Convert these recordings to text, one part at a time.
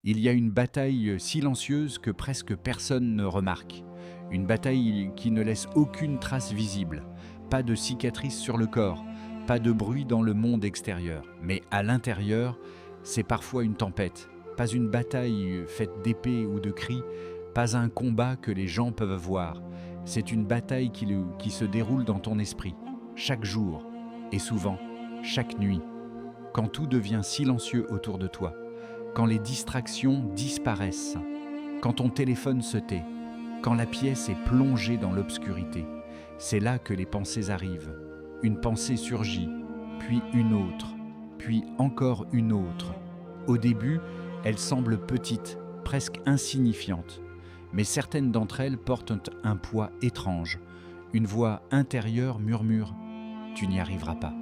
Il y a une bataille silencieuse que presque personne ne remarque. Une bataille qui ne laisse aucune trace visible. Pas de cicatrice sur le corps, pas de bruit dans le monde extérieur. Mais à l'intérieur, c'est parfois une tempête. Pas une bataille faite d'épées ou de cris, pas un combat que les gens peuvent voir. C'est une bataille qui se déroule dans ton esprit, chaque jour, et souvent, chaque nuit. Quand tout devient silencieux autour de toi, quand les distractions disparaissent, quand ton téléphone se tait, quand la pièce est plongée dans l'obscurité, c'est là que les pensées arrivent. Une pensée surgit, puis une autre, puis encore une autre. Au début, elles semblent petites, presque insignifiantes, mais certaines d'entre elles portent un poids étrange. Une voix intérieure murmure « Tu n'y arriveras pas ».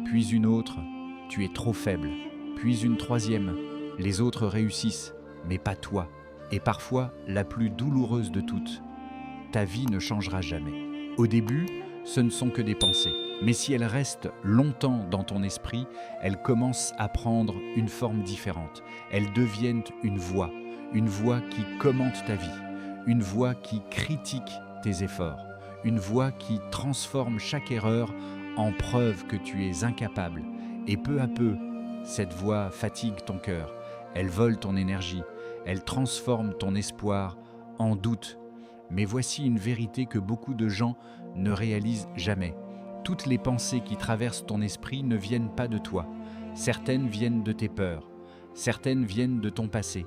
Puis une autre « Tu es trop faible ». Puis une troisième « Les autres réussissent, mais pas toi ». Et parfois, la plus douloureuse de toutes « Ta vie ne changera jamais ». Au début, ce ne sont que des pensées. Mais si elles restent longtemps dans ton esprit, elles commencent à prendre une forme différente. Elles deviennent une voix qui commente ta vie, une voix qui critique tes efforts, une voix qui transforme chaque erreur en preuve que tu es incapable. Et peu à peu, cette voix fatigue ton cœur, elle vole ton énergie, elle transforme ton espoir en doute. Mais voici une vérité que beaucoup de gens ne réalisent jamais. Toutes les pensées qui traversent ton esprit ne viennent pas de toi. Certaines viennent de tes peurs, certaines viennent de ton passé,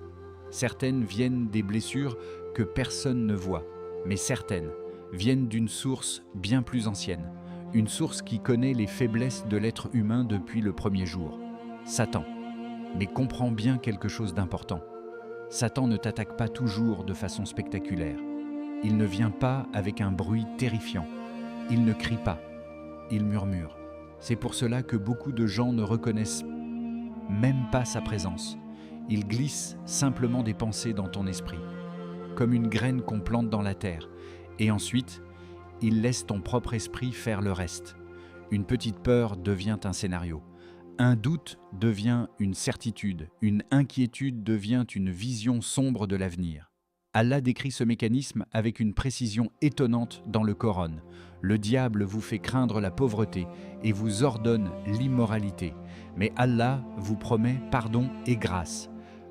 certaines viennent des blessures que personne ne voit, mais certaines viennent d'une source bien plus ancienne, une source qui connaît les faiblesses de l'être humain depuis le premier jour, Satan. Mais comprends bien quelque chose d'important. Satan ne t'attaque pas toujours de façon spectaculaire. Il ne vient pas avec un bruit terrifiant. Il ne crie pas. Il murmure. C'est pour cela que beaucoup de gens ne reconnaissent même pas sa présence. Il glisse simplement des pensées dans ton esprit, comme une graine qu'on plante dans la terre. Et ensuite, il laisse ton propre esprit faire le reste. Une petite peur devient un scénario. Un doute devient une certitude. Une inquiétude devient une vision sombre de l'avenir. Allah décrit ce mécanisme avec une précision étonnante dans le Coran. Le diable vous fait craindre la pauvreté et vous ordonne l'immoralité. Mais Allah vous promet pardon et grâce.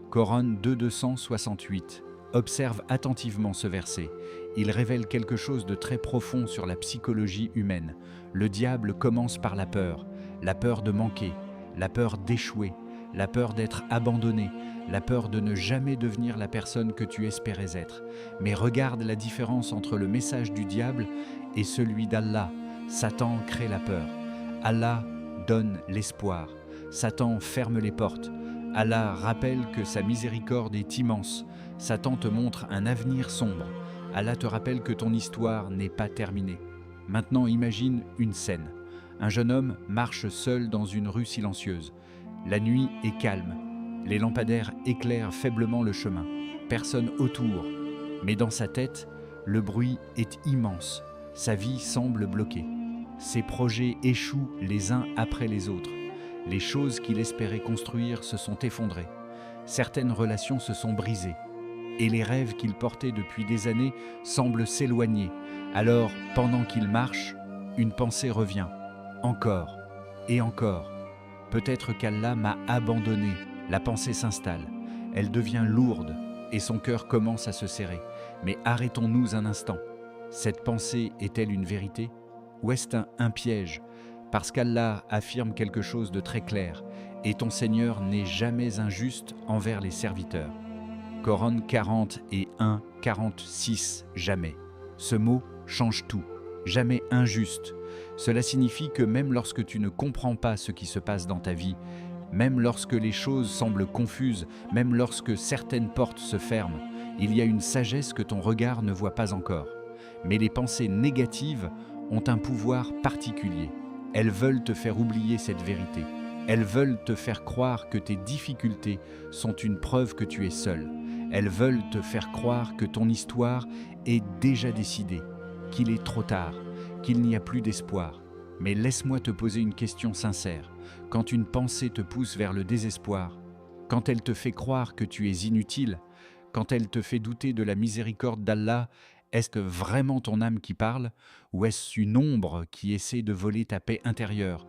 Coran 2:268. Observe attentivement ce verset. Il révèle quelque chose de très profond sur la psychologie humaine. Le diable commence par la peur de manquer, la peur d'échouer, la peur d'être abandonné, la peur de ne jamais devenir la personne que tu espérais être. Mais regarde la différence entre le message du diable et celui d'Allah. Satan crée la peur. Allah donne l'espoir. Satan ferme les portes. Allah rappelle que sa miséricorde est immense. Satan te montre un avenir sombre. Allah te rappelle que ton histoire n'est pas terminée. Maintenant imagine une scène. Un jeune homme marche seul dans une rue silencieuse. La nuit est calme. Les lampadaires éclairent faiblement le chemin. Personne autour. Mais dans sa tête, le bruit est immense. Sa vie semble bloquée. Ses projets échouent les uns après les autres. Les choses qu'il espérait construire se sont effondrées. Certaines relations se sont brisées. Et les rêves qu'il portait depuis des années semblent s'éloigner. Alors, pendant qu'il marche, une pensée revient. Encore et encore. Peut-être qu'Allah m'a abandonné. La pensée s'installe. Elle devient lourde et son cœur commence à se serrer. Mais arrêtons-nous un instant. Cette pensée est-elle une vérité? Ou est-ce un piège? Parce qu'Allah affirme quelque chose de très clair. Et ton Seigneur n'est jamais injuste envers les serviteurs. Coran 40 et 1, 46, jamais. Ce mot change tout. Jamais injuste. Cela signifie que même lorsque tu ne comprends pas ce qui se passe dans ta vie, même lorsque les choses semblent confuses, même lorsque certaines portes se ferment, il y a une sagesse que ton regard ne voit pas encore. Mais les pensées négatives ont un pouvoir particulier. Elles veulent te faire oublier cette vérité. Elles veulent te faire croire que tes difficultés sont une preuve que tu es seul. Elles veulent te faire croire que ton histoire est déjà décidée, qu'il est trop tard, qu'il n'y a plus d'espoir. Mais laisse-moi te poser une question sincère. Quand une pensée te pousse vers le désespoir, Quand elle te fait croire que tu es inutile, quand elle te fait douter de la miséricorde d'Allah, est-ce vraiment ton âme qui parle ou est-ce une ombre qui essaie de voler ta paix intérieure?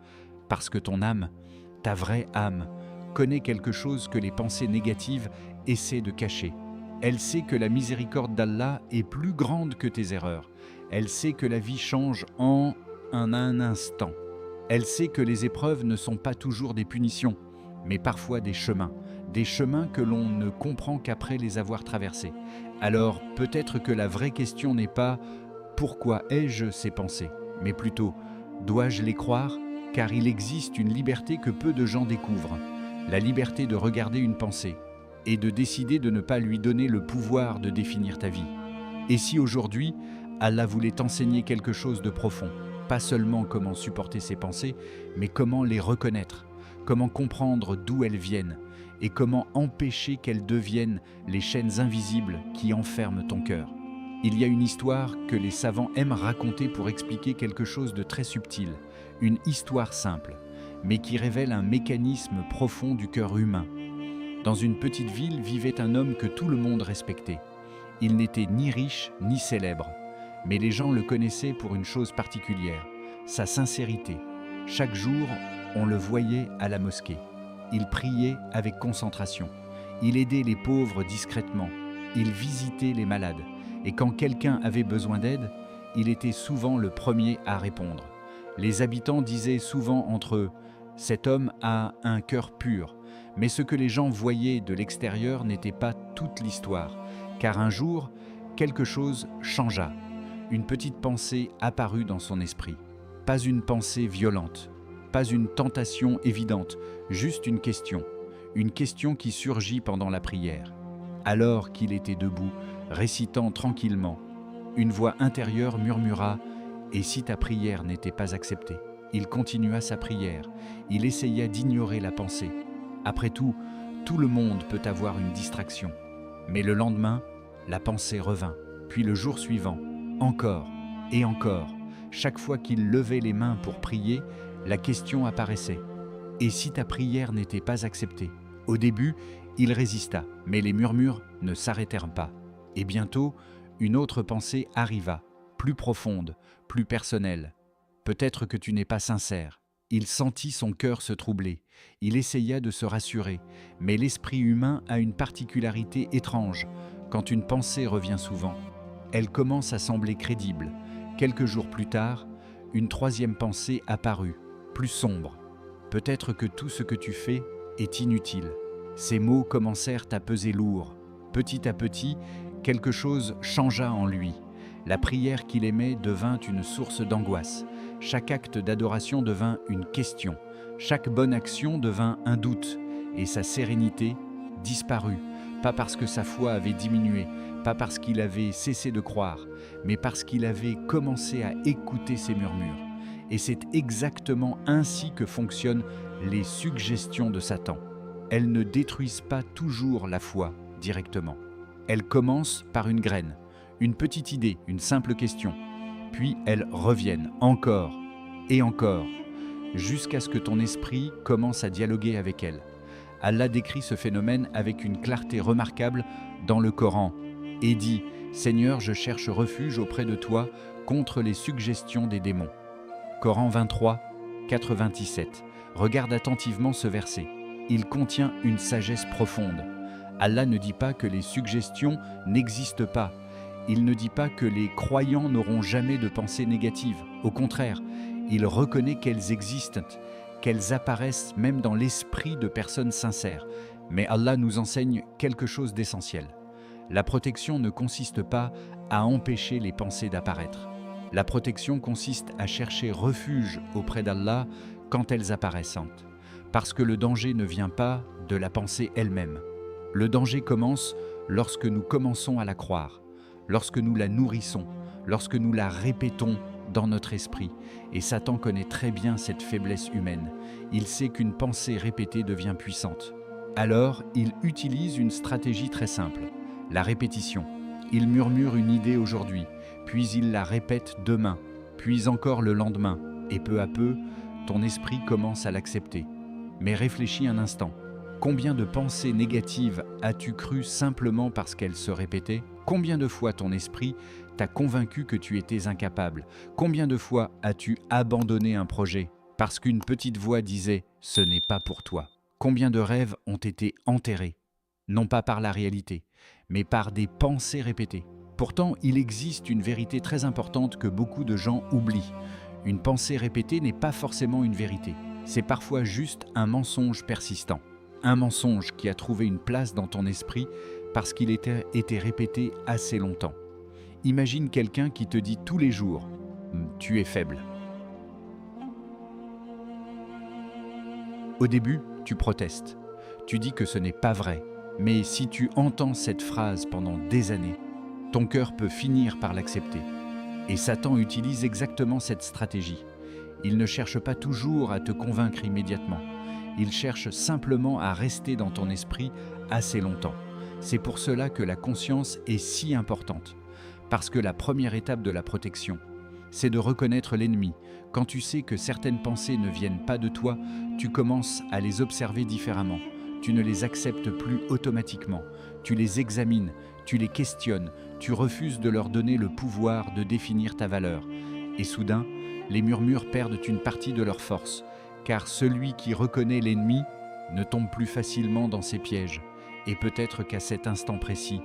Parce que ton âme, ta vraie âme, connaît quelque chose que les pensées négatives essaient de cacher. Elle sait que la miséricorde d'Allah est plus grande que tes erreurs. Elle sait que la vie change en un instant. Elle sait que les épreuves ne sont pas toujours des punitions, mais parfois des chemins que l'on ne comprend qu'après les avoir traversés. Alors peut-être que la vraie question n'est pas « Pourquoi ai-je ces pensées ?», mais plutôt « Dois-je les croire ?» Car il existe une liberté que peu de gens découvrent, la liberté de regarder une pensée et de décider de ne pas lui donner le pouvoir de définir ta vie. Et si aujourd'hui, Allah voulait t'enseigner quelque chose de profond, pas seulement comment supporter ses pensées, mais comment les reconnaître, comment comprendre d'où elles viennent et comment empêcher qu'elles deviennent les chaînes invisibles qui enferment ton cœur. Il y a une histoire que les savants aiment raconter pour expliquer quelque chose de très subtil, une histoire simple, mais qui révèle un mécanisme profond du cœur humain. Dans une petite ville vivait un homme que tout le monde respectait. Il n'était ni riche ni célèbre, mais les gens le connaissaient pour une chose particulière, sa sincérité. Chaque jour, on le voyait à la mosquée. Il priait avec concentration. Il aidait les pauvres discrètement. Il visitait les malades. Et quand quelqu'un avait besoin d'aide, il était souvent le premier à répondre. Les habitants disaient souvent entre eux « Cet homme a un cœur pur ». Mais ce que les gens voyaient de l'extérieur n'était pas toute l'histoire, car un jour, quelque chose changea. Une petite pensée apparut dans son esprit. Pas une pensée violente, pas une tentation évidente, juste une question qui surgit pendant la prière. Alors qu'il était debout, récitant tranquillement, une voix intérieure murmura « Et si ta prière n'était pas acceptée ?» Il continua sa prière, il essaya d'ignorer la pensée. Après tout le monde peut avoir une distraction. Mais le lendemain, la pensée revint. Puis le jour suivant, encore et encore. Chaque fois qu'il levait les mains pour prier, la question apparaissait. Et si ta prière n'était pas acceptée? Au début, il résista, mais les murmures ne s'arrêtèrent pas. Et bientôt, une autre pensée arriva, plus profonde, plus personnelle. Peut-être que tu n'es pas sincère. Il sentit son cœur se troubler. Il essaya de se rassurer, mais l'esprit humain a une particularité étrange. Quand une pensée revient souvent, elle commence à sembler crédible. Quelques jours plus tard, une troisième pensée apparut, plus sombre. Peut-être que tout ce que tu fais est inutile. Ces mots commencèrent à peser lourd. Petit à petit, quelque chose changea en lui. La prière qu'il aimait devint une source d'angoisse. Chaque acte d'adoration devint une question. Chaque bonne action devint un doute. Et sa sérénité disparut. Pas parce que sa foi avait diminué, pas parce qu'il avait cessé de croire, mais parce qu'il avait commencé à écouter ses murmures. Et c'est exactement ainsi que fonctionnent les suggestions de Satan. Elles ne détruisent pas toujours la foi directement. Elles commencent par une graine, une petite idée, une simple question. Puis elles reviennent encore et encore, jusqu'à ce que ton esprit commence à dialoguer avec elles. Allah décrit ce phénomène avec une clarté remarquable dans le Coran et dit « Seigneur, je cherche refuge auprès de toi contre les suggestions des démons ». Coran 23, 97. Regarde attentivement ce verset. Il contient une sagesse profonde. Allah ne dit pas que les suggestions n'existent pas. Il ne dit pas que les croyants n'auront jamais de pensées négatives. Au contraire, il reconnaît qu'elles existent, qu'elles apparaissent même dans l'esprit de personnes sincères. Mais Allah nous enseigne quelque chose d'essentiel. La protection ne consiste pas à empêcher les pensées d'apparaître. La protection consiste à chercher refuge auprès d'Allah quand elles apparaissent. Parce que le danger ne vient pas de la pensée elle-même. Le danger commence lorsque nous commençons à la croire, lorsque nous la nourrissons, lorsque nous la répétons dans notre esprit. Et Satan connaît très bien cette faiblesse humaine. Il sait qu'une pensée répétée devient puissante. Alors, il utilise une stratégie très simple, la répétition. Il murmure une idée aujourd'hui, puis il la répète demain, puis encore le lendemain. Et peu à peu, ton esprit commence à l'accepter. Mais réfléchis un instant. Combien de pensées négatives as-tu cru simplement parce qu'elles se répétaient? Combien de fois ton esprit t'a convaincu que tu étais incapable? Combien de fois as-tu abandonné un projet parce qu'une petite voix disait « ce n'est pas pour toi ». Combien de rêves ont été enterrés, non pas par la réalité, mais par des pensées répétées? Pourtant, il existe une vérité très importante que beaucoup de gens oublient. Une pensée répétée n'est pas forcément une vérité. C'est parfois juste un mensonge persistant. Un mensonge qui a trouvé une place dans ton esprit parce qu'il était répété assez longtemps. Imagine quelqu'un qui te dit tous les jours « tu es faible ». Au début, tu protestes. Tu dis que ce n'est pas vrai. Mais si tu entends cette phrase pendant des années, ton cœur peut finir par l'accepter. Et Satan utilise exactement cette stratégie. Il ne cherche pas toujours à te convaincre immédiatement. Il cherche simplement à rester dans ton esprit assez longtemps. C'est pour cela que la conscience est si importante. Parce que la première étape de la protection, c'est de reconnaître l'ennemi. Quand tu sais que certaines pensées ne viennent pas de toi, tu commences à les observer différemment. Tu ne les acceptes plus automatiquement. Tu les examines, tu les questionnes, tu refuses de leur donner le pouvoir de définir ta valeur. Et soudain, les murmures perdent une partie de leur force. Car celui qui reconnaît l'ennemi ne tombe plus facilement dans ses pièges. Et peut-être qu'à cet instant précis,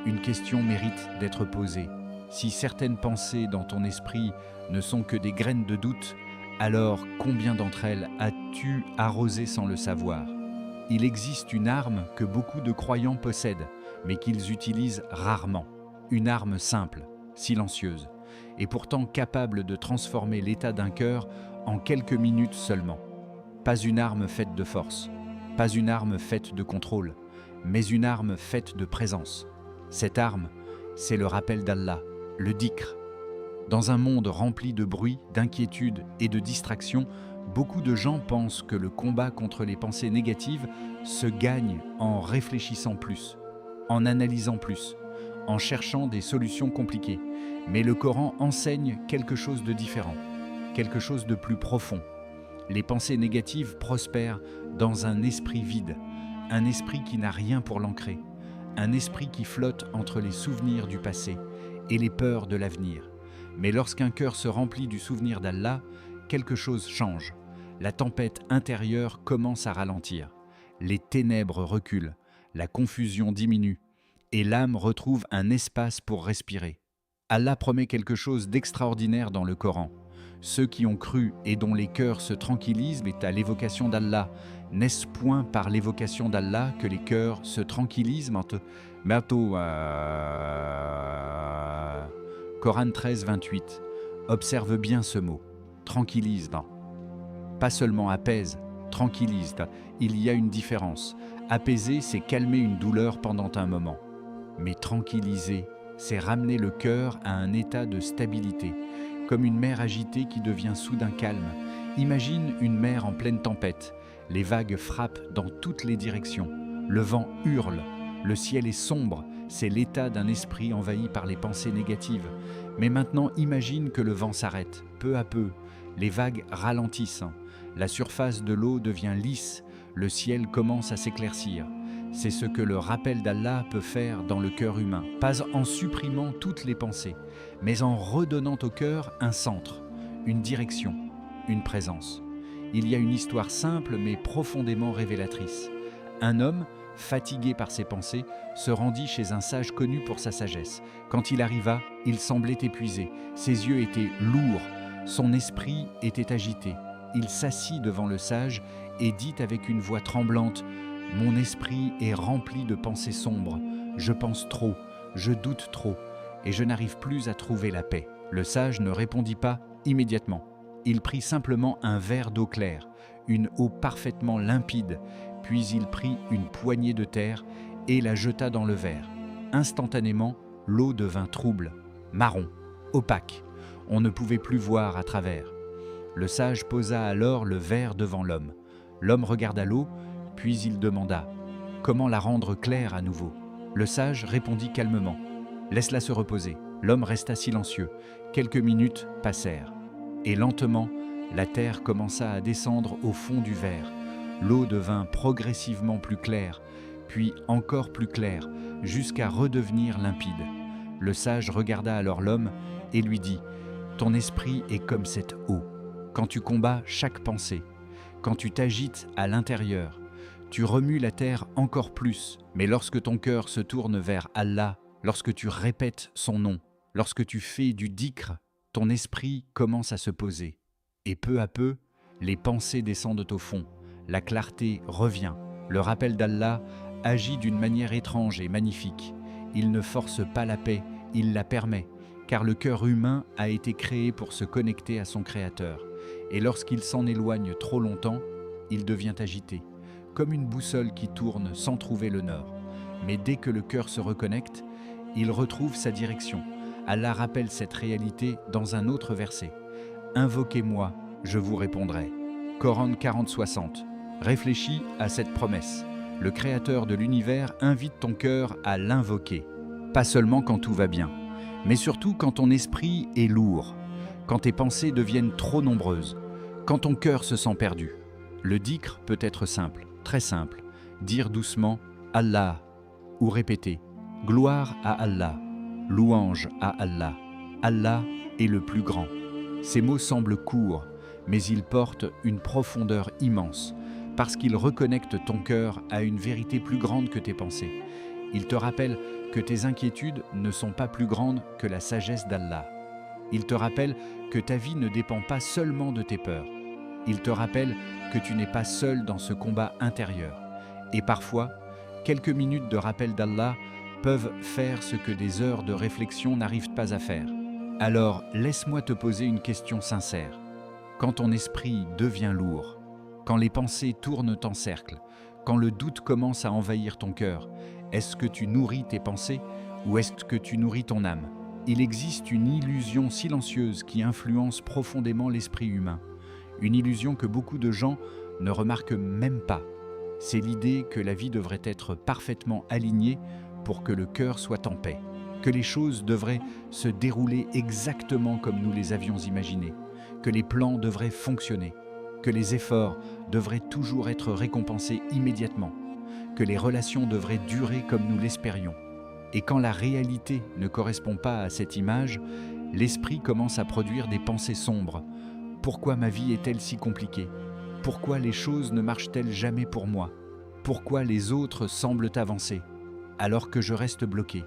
une question mérite d'être posée. Si certaines pensées dans ton esprit ne sont que des graines de doute, alors combien d'entre elles as-tu arrosées sans le savoir? Il existe une arme que beaucoup de croyants possèdent, mais qu'ils utilisent rarement. Une arme simple, silencieuse, et pourtant capable de transformer l'état d'un cœur en quelques minutes seulement. Pas une arme faite de force, pas une arme faite de contrôle, mais une arme faite de présence. Cette arme, c'est le rappel d'Allah, le dhikr. Dans un monde rempli de bruit, d'inquiétude et de distractions, beaucoup de gens pensent que le combat contre les pensées négatives se gagne en réfléchissant plus, en analysant plus, en cherchant des solutions compliquées. Mais le Coran enseigne quelque chose de différent, quelque chose de plus profond. Les pensées négatives prospèrent dans un esprit vide, un esprit qui n'a rien pour l'ancrer, un esprit qui flotte entre les souvenirs du passé et les peurs de l'avenir. Mais lorsqu'un cœur se remplit du souvenir d'Allah, quelque chose change. La tempête intérieure commence à ralentir. Les ténèbres reculent, la confusion diminue, et l'âme retrouve un espace pour respirer. Allah promet quelque chose d'extraordinaire dans le Coran. Ceux qui ont cru et dont les cœurs se tranquillisent est à l'évocation d'Allah. N'est-ce point par l'évocation d'Allah que les cœurs se tranquillisent? Coran 13, 28. Observe bien ce mot. Tranquillise. Pas seulement apaise, tranquillise. Il y a une différence. Apaiser, c'est calmer une douleur pendant un moment. Mais tranquilliser, c'est ramener le cœur à un état de stabilité, comme une mer agitée qui devient soudain calme. Imagine une mer en pleine tempête. Les vagues frappent dans toutes les directions. Le vent hurle. Le ciel est sombre. C'est l'état d'un esprit envahi par les pensées négatives. Mais maintenant, imagine que le vent s'arrête. Peu à peu, les vagues ralentissent. La surface de l'eau devient lisse. Le ciel commence à s'éclaircir. C'est ce que le rappel d'Allah peut faire dans le cœur humain. Pas en supprimant toutes les pensées, mais en redonnant au cœur un centre, une direction, une présence. Il y a une histoire simple mais profondément révélatrice. Un homme, fatigué par ses pensées, se rendit chez un sage connu pour sa sagesse. Quand il arriva, il semblait épuisé. Ses yeux étaient lourds, son esprit était agité. Il s'assit devant le sage et dit avec une voix tremblante: « Mon esprit est rempli de pensées sombres. Je pense trop, je doute trop, et je n'arrive plus à trouver la paix. » Le sage ne répondit pas immédiatement. Il prit simplement un verre d'eau claire, une eau parfaitement limpide, puis il prit une poignée de terre et la jeta dans le verre. Instantanément, l'eau devint trouble, marron, opaque. On ne pouvait plus voir à travers. Le sage posa alors le verre devant l'homme. L'homme regarda l'eau, puis il demanda « Comment la rendre claire à nouveau ?» Le sage répondit calmement « Laisse-la se reposer. » L'homme resta silencieux. Quelques minutes passèrent. Et lentement, la terre commença à descendre au fond du verre. L'eau devint progressivement plus claire, puis encore plus claire, jusqu'à redevenir limpide. Le sage regarda alors l'homme et lui dit « Ton esprit est comme cette eau. Quand tu combats chaque pensée, quand tu t'agites à l'intérieur, tu remues la terre encore plus, mais lorsque ton cœur se tourne vers Allah, lorsque tu répètes son nom, lorsque tu fais du dhikr, ton esprit commence à se poser. Et peu à peu, les pensées descendent au fond, la clarté revient, le rappel d'Allah agit d'une manière étrange et magnifique. Il ne force pas la paix, il la permet, car le cœur humain a été créé pour se connecter à son Créateur. Et lorsqu'il s'en éloigne trop longtemps, il devient agité, comme une boussole qui tourne sans trouver le nord. Mais dès que le cœur se reconnecte, il retrouve sa direction. Allah rappelle cette réalité dans un autre verset. « Invoquez-moi, je vous répondrai. » Coran 40-60. Réfléchis à cette promesse. Le Créateur de l'univers invite ton cœur à l'invoquer. Pas seulement quand tout va bien, mais surtout quand ton esprit est lourd, quand tes pensées deviennent trop nombreuses, quand ton cœur se sent perdu. Le dhikr peut être simple, très simple. Dire doucement « Allah » ou répéter « Gloire à Allah », « Louange à Allah »,« Allah est le plus grand ». Ces mots semblent courts, mais ils portent une profondeur immense, parce qu'ils reconnectent ton cœur à une vérité plus grande que tes pensées. Ils te rappellent que tes inquiétudes ne sont pas plus grandes que la sagesse d'Allah. Ils te rappellent que ta vie ne dépend pas seulement de tes peurs. Ils te rappellent que tu n'es pas seul dans ce combat intérieur. Et parfois, quelques minutes de rappel d'Allah peuvent faire ce que des heures de réflexion n'arrivent pas à faire. Alors, laisse-moi te poser une question sincère. Quand ton esprit devient lourd, quand les pensées tournent en cercle, quand le doute commence à envahir ton cœur, est-ce que tu nourris tes pensées ou est-ce que tu nourris ton âme? Il existe une illusion silencieuse qui influence profondément l'esprit humain. Une illusion que beaucoup de gens ne remarquent même pas. C'est l'idée que la vie devrait être parfaitement alignée pour que le cœur soit en paix, que les choses devraient se dérouler exactement comme nous les avions imaginées, que les plans devraient fonctionner, que les efforts devraient toujours être récompensés immédiatement, que les relations devraient durer comme nous l'espérions. Et quand la réalité ne correspond pas à cette image, l'esprit commence à produire des pensées sombres. Pourquoi ma vie est-elle si compliquée? Pourquoi les choses ne marchent-elles jamais pour moi? Pourquoi les autres semblent avancer, alors que je reste bloqué?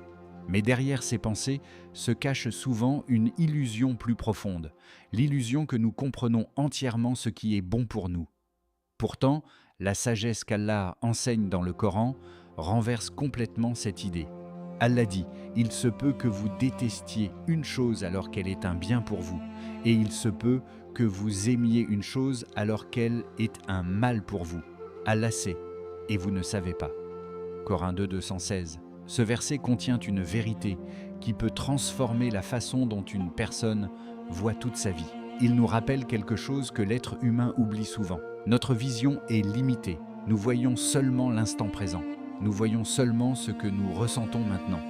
Mais derrière ces pensées se cache souvent une illusion plus profonde, l'illusion que nous comprenons entièrement ce qui est bon pour nous. Pourtant, la sagesse qu'Allah enseigne dans le Coran renverse complètement cette idée. Allah dit « Il se peut que vous détestiez une chose alors qu'elle est un bien pour vous, et il se peut que vous aimiez une chose alors qu'elle est un mal pour vous. Allah sait, et vous ne savez pas. » Coran 2, 216. Ce verset contient une vérité qui peut transformer la façon dont une personne voit toute sa vie. Il nous rappelle quelque chose que l'être humain oublie souvent. Notre vision est limitée. Nous voyons seulement l'instant présent. Nous voyons seulement ce que nous ressentons maintenant.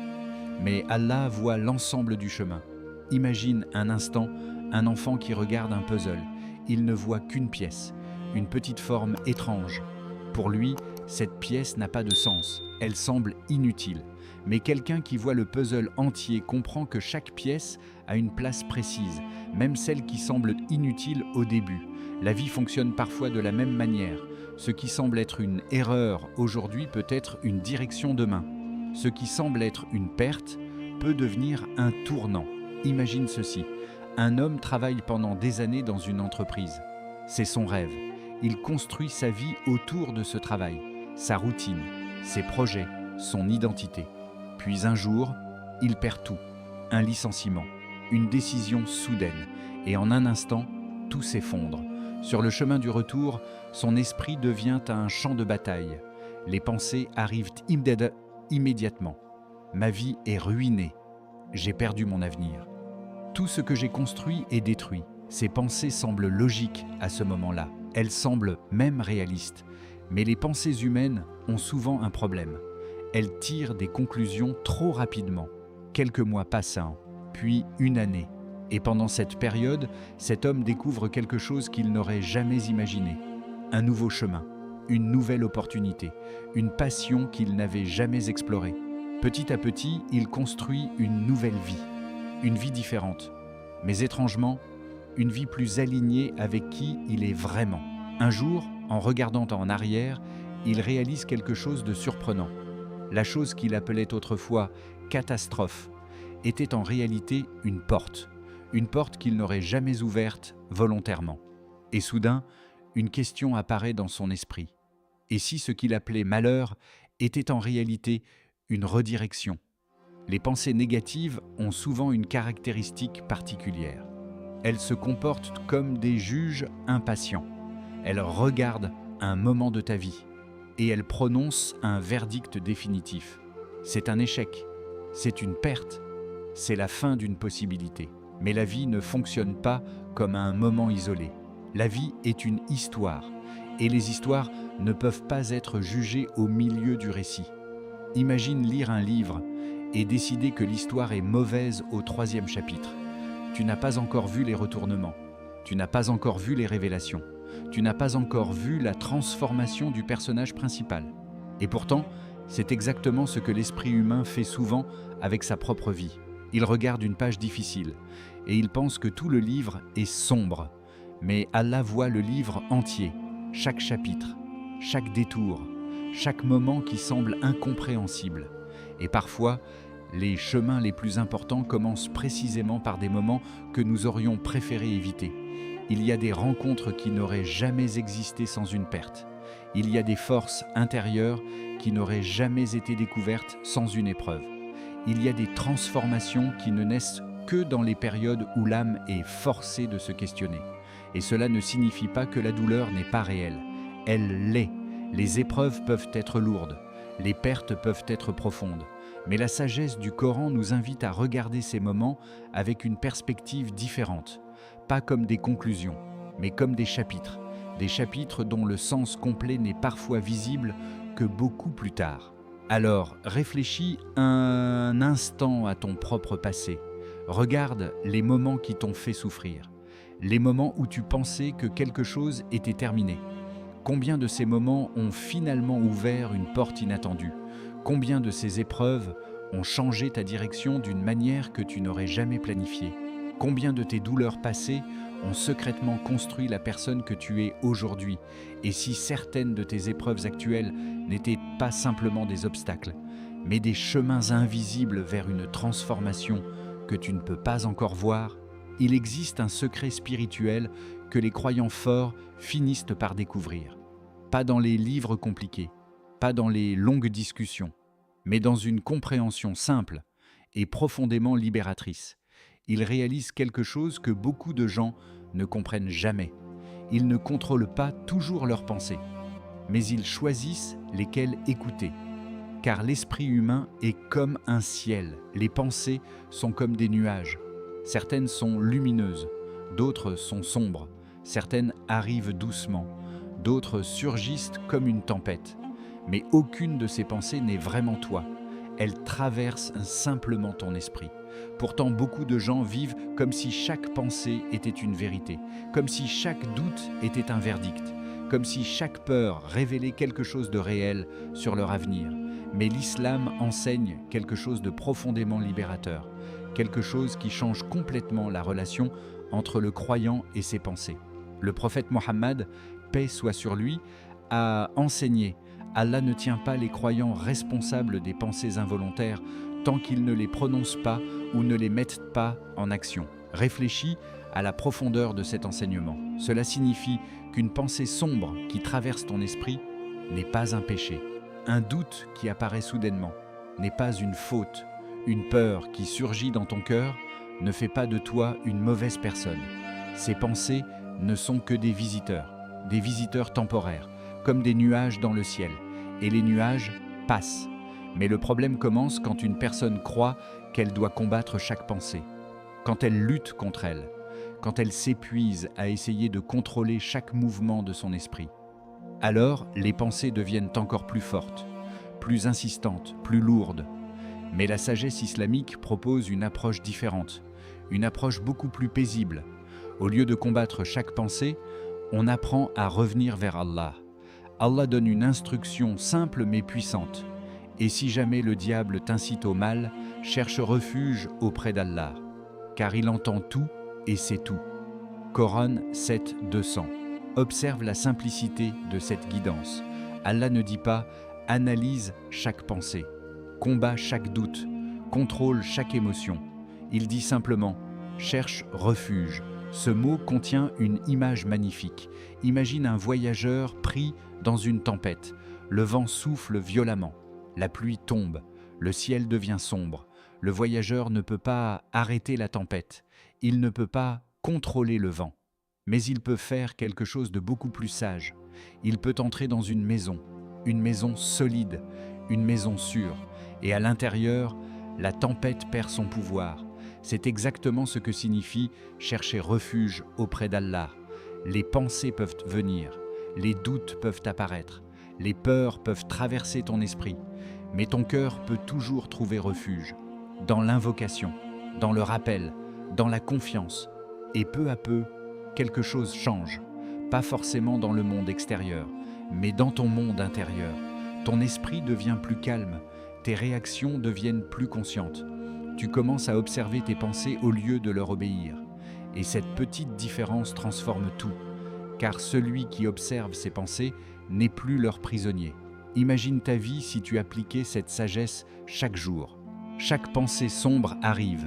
Mais Allah voit l'ensemble du chemin. Imagine un instant un enfant qui regarde un puzzle. Il ne voit qu'une pièce, une petite forme étrange. Pour lui, cette pièce n'a pas de sens, elle semble inutile. Mais quelqu'un qui voit le puzzle entier comprend que chaque pièce a une place précise, même celle qui semble inutile au début. La vie fonctionne parfois de la même manière. Ce qui semble être une erreur aujourd'hui peut être une direction demain. Ce qui semble être une perte peut devenir un tournant. Imagine ceci, un homme travaille pendant des années dans une entreprise. C'est son rêve. Il construit sa vie autour de ce travail, sa routine, ses projets, son identité. Puis un jour, il perd tout. Un licenciement, une décision soudaine. Et en un instant, tout s'effondre. Sur le chemin du retour, son esprit devient un champ de bataille. Les pensées arrivent immédiatement. Ma vie est ruinée. J'ai perdu mon avenir. Tout ce que j'ai construit est détruit. Ces pensées semblent logiques à ce moment-là. Elles semblent même réalistes. Mais les pensées humaines ont souvent un problème. Elles tirent des conclusions trop rapidement. Quelques mois passent, puis une année. Et pendant cette période, cet homme découvre quelque chose qu'il n'aurait jamais imaginé. Un nouveau chemin, une nouvelle opportunité, une passion qu'il n'avait jamais explorée. Petit à petit, il construit une nouvelle vie, une vie différente, mais étrangement, une vie plus alignée avec qui il est vraiment. Un jour, en regardant en arrière, il réalise quelque chose de surprenant. La chose qu'il appelait autrefois catastrophe était en réalité une porte qu'il n'aurait jamais ouverte volontairement. Et soudain, une question apparaît dans son esprit. Et si ce qu'il appelait malheur était en réalité une redirection? Les pensées négatives ont souvent une caractéristique particulière. Elles se comportent comme des juges impatients. Elles regardent un moment de ta vie et elles prononcent un verdict définitif. C'est un échec, c'est une perte, c'est la fin d'une possibilité. Mais la vie ne fonctionne pas comme un moment isolé. La vie est une histoire, et les histoires ne peuvent pas être jugées au milieu du récit. Imagine lire un livre et décider que l'histoire est mauvaise au 3e chapitre. Tu n'as pas encore vu les retournements, tu n'as pas encore vu les révélations, tu n'as pas encore vu la transformation du personnage principal. Et pourtant, c'est exactement ce que l'esprit humain fait souvent avec sa propre vie. Il regarde une page difficile et il pense que tout le livre est sombre. Mais Allah voit le livre entier, chaque chapitre, chaque détour, chaque moment qui semble incompréhensible. Et parfois, les chemins les plus importants commencent précisément par des moments que nous aurions préféré éviter. Il y a des rencontres qui n'auraient jamais existé sans une perte. Il y a des forces intérieures qui n'auraient jamais été découvertes sans une épreuve. Il y a des transformations qui ne naissent que dans les périodes où l'âme est forcée de se questionner. Et cela ne signifie pas que la douleur n'est pas réelle. Elle l'est. Les épreuves peuvent être lourdes, les pertes peuvent être profondes. Mais la sagesse du Coran nous invite à regarder ces moments avec une perspective différente. Pas comme des conclusions, mais comme des chapitres dont le sens complet n'est parfois visible que beaucoup plus tard. Alors, réfléchis un instant à ton propre passé. Regarde les moments qui t'ont fait souffrir, les moments où tu pensais que quelque chose était terminé. Combien de ces moments ont finalement ouvert une porte inattendue? Combien de ces épreuves ont changé ta direction d'une manière que tu n'aurais jamais planifiée? Combien de tes douleurs passées ont secrètement construit la personne que tu es aujourd'hui? Et si certaines de tes épreuves actuelles n'étaient pas simplement des obstacles, mais des chemins invisibles vers une transformation que tu ne peux pas encore voir? Il existe un secret spirituel que les croyants forts finissent par découvrir. Pas dans les livres compliqués, pas dans les longues discussions, mais dans une compréhension simple et profondément libératrice. Ils réalisent quelque chose que beaucoup de gens ne comprennent jamais. Ils ne contrôlent pas toujours leurs pensées, mais ils choisissent lesquelles écouter. Car l'esprit humain est comme un ciel, les pensées sont comme des nuages. Certaines sont lumineuses, d'autres sont sombres, certaines arrivent doucement, d'autres surgissent comme une tempête. Mais aucune de ces pensées n'est vraiment toi. Elles traversent simplement ton esprit. Pourtant, beaucoup de gens vivent comme si chaque pensée était une vérité, comme si chaque doute était un verdict, comme si chaque peur révélait quelque chose de réel sur leur avenir. Mais l'islam enseigne quelque chose de profondément libérateur, quelque chose qui change complètement la relation entre le croyant et ses pensées. Le prophète Mohammed, paix soit sur lui, a enseigné: Allah ne tient pas les croyants responsables des pensées involontaires tant qu'ils ne les prononcent pas ou ne les mettent pas en action. Réfléchis à la profondeur de cet enseignement. Cela signifie qu'une pensée sombre qui traverse ton esprit n'est pas un péché. Un doute qui apparaît soudainement n'est pas une faute. Une peur qui surgit dans ton cœur ne fait pas de toi une mauvaise personne. Ces pensées ne sont que des visiteurs temporaires, comme des nuages dans le ciel. Et les nuages passent. Mais le problème commence quand une personne croit qu'elle doit combattre chaque pensée, quand elle lutte contre elle, quand elle s'épuise à essayer de contrôler chaque mouvement de son esprit. Alors, les pensées deviennent encore plus fortes, plus insistantes, plus lourdes. Mais la sagesse islamique propose une approche différente, une approche beaucoup plus paisible. Au lieu de combattre chaque pensée, on apprend à revenir vers Allah, Allah donne une instruction simple mais puissante. Et si jamais le diable t'incite au mal, cherche refuge auprès d'Allah, car il entend tout et sait tout. Coran 7, 200. Observe la simplicité de cette guidance. Allah ne dit pas « analyse chaque pensée »,« combat chaque doute »,« contrôle chaque émotion ». Il dit simplement « cherche refuge ». Ce mot contient une image magnifique. Imagine un voyageur pris dans une tempête. Le vent souffle violemment. La pluie tombe. Le ciel devient sombre. Le voyageur ne peut pas arrêter la tempête. Il ne peut pas contrôler le vent. Mais il peut faire quelque chose de beaucoup plus sage. Il peut entrer dans une maison solide, une maison sûre. Et à l'intérieur, la tempête perd son pouvoir. C'est exactement ce que signifie chercher refuge auprès d'Allah. Les pensées peuvent venir, les doutes peuvent apparaître, les peurs peuvent traverser ton esprit, mais ton cœur peut toujours trouver refuge, dans l'invocation, dans le rappel, dans la confiance. Et peu à peu, quelque chose change, pas forcément dans le monde extérieur, mais dans ton monde intérieur. Ton esprit devient plus calme, tes réactions deviennent plus conscientes. Tu commences à observer tes pensées au lieu de leur obéir. Et cette petite différence transforme tout, car celui qui observe ses pensées n'est plus leur prisonnier. Imagine ta vie si tu appliquais cette sagesse chaque jour. Chaque pensée sombre arrive,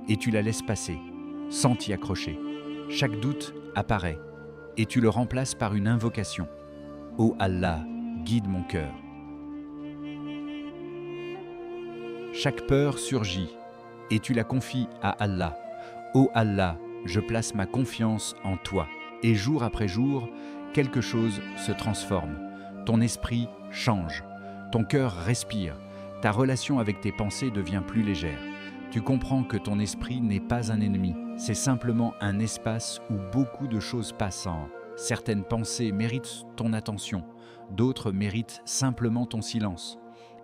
et tu la laisses passer, sans t'y accrocher. Chaque doute apparaît, et tu le remplaces par une invocation. « Ô Allah, guide mon cœur ». Chaque peur surgit, et tu la confies à Allah. « Ô Allah, je place ma confiance en toi ». Et jour après jour, quelque chose se transforme. Ton esprit change, ton cœur respire, ta relation avec tes pensées devient plus légère. Tu comprends que ton esprit n'est pas un ennemi, c'est simplement un espace où beaucoup de choses passent. Certaines pensées méritent ton attention, d'autres méritent simplement ton silence.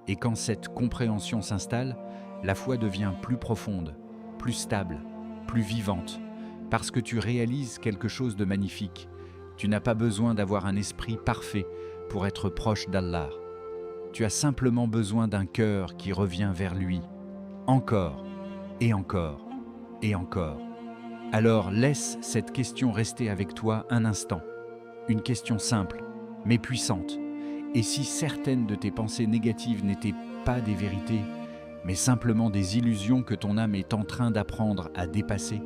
Et quand cette compréhension s'installe, la foi devient plus profonde, plus stable, plus vivante, parce que tu réalises quelque chose de magnifique. Tu n'as pas besoin d'avoir un esprit parfait pour être proche d'Allah. Tu as simplement besoin d'un cœur qui revient vers lui, encore et encore et encore. Alors laisse cette question rester avec toi un instant. Une question simple, mais puissante. Et si certaines de tes pensées négatives n'étaient pas des vérités, mais simplement des illusions que ton âme est en train d'apprendre à dépasser,